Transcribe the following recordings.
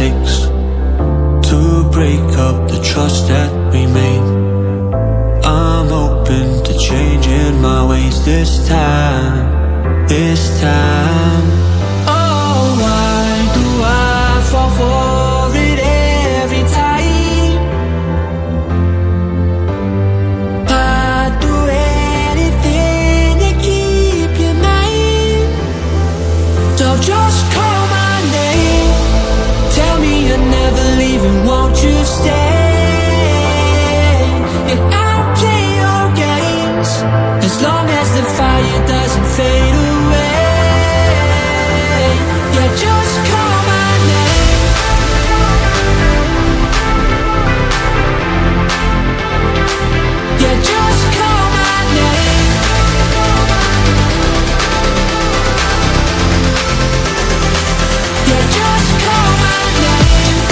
takes to break up the trust that we made. I'm open to changing my ways this time, this time. Oh, why do I fall for it every time? I'd do anything to keep you mine. So just call my name, tell me you're never leaving, won't you stay? And I'll play your games as long as the fire doesn't fade away. Yeah, just call my name. Yeah, just call my name. Yeah, just call my name.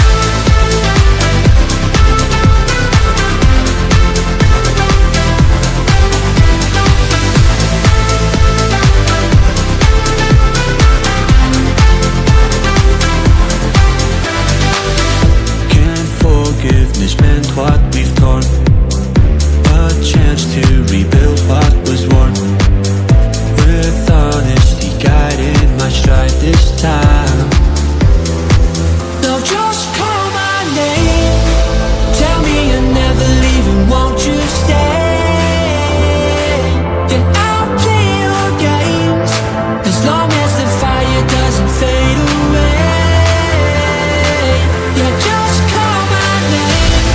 Can't forgiveness mend what we've torn, a chance to rebuild what was worn, with honesty guiding my stride this time. So just call my name, tell me you're never leaving, won't you stay? And I'll play your games as long as the fire doesn't fade away. Yeah, just call my name.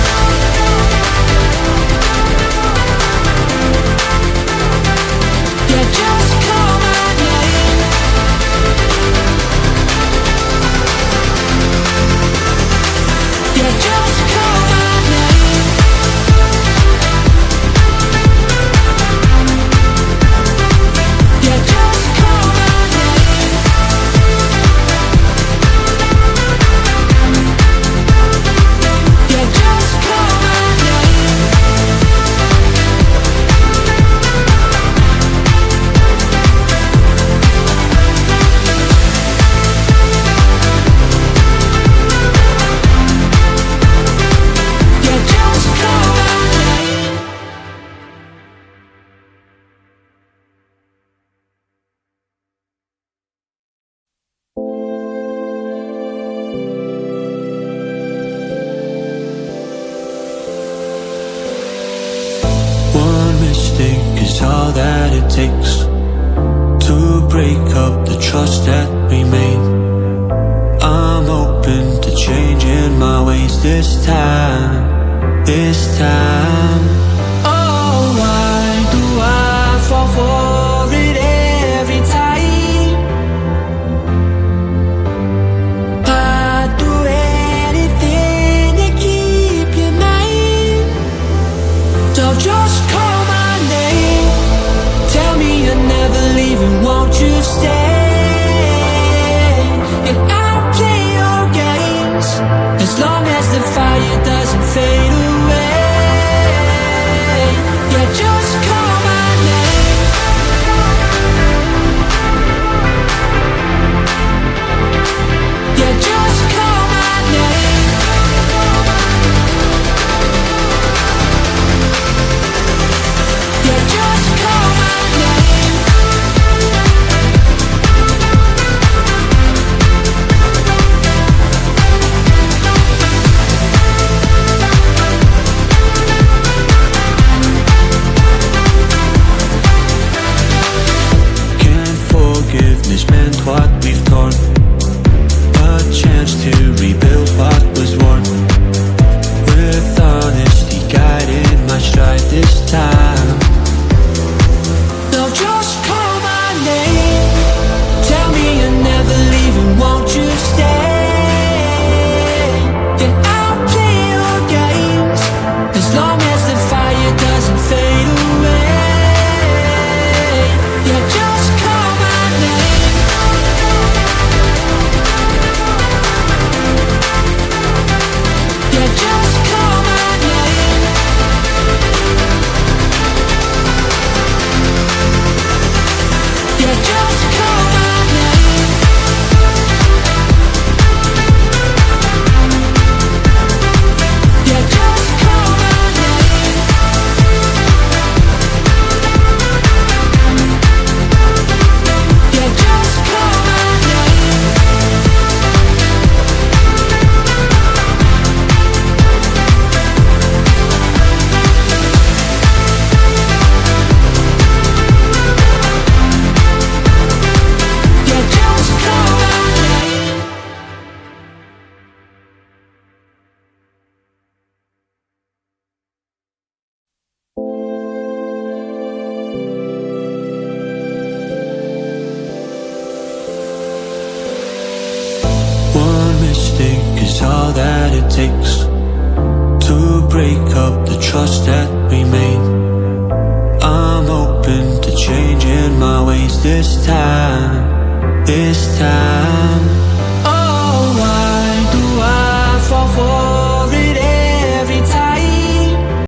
Yeah, just call my name. Yeah, just call my name. Yeah, just call my name. Yeah, just call my name. Yeah, just call my name. One mistake is all that it takes to break up the trust that we made. I'm open to changing my ways this time, this time. Oh, why do I fall for it every time? I'd do anything to keep you mine. So just call my name, tell me you're never leaving, won't you stay? And I'll play your games as long as the fire doesn't fade trust that we made. I'm open to changing my ways this time.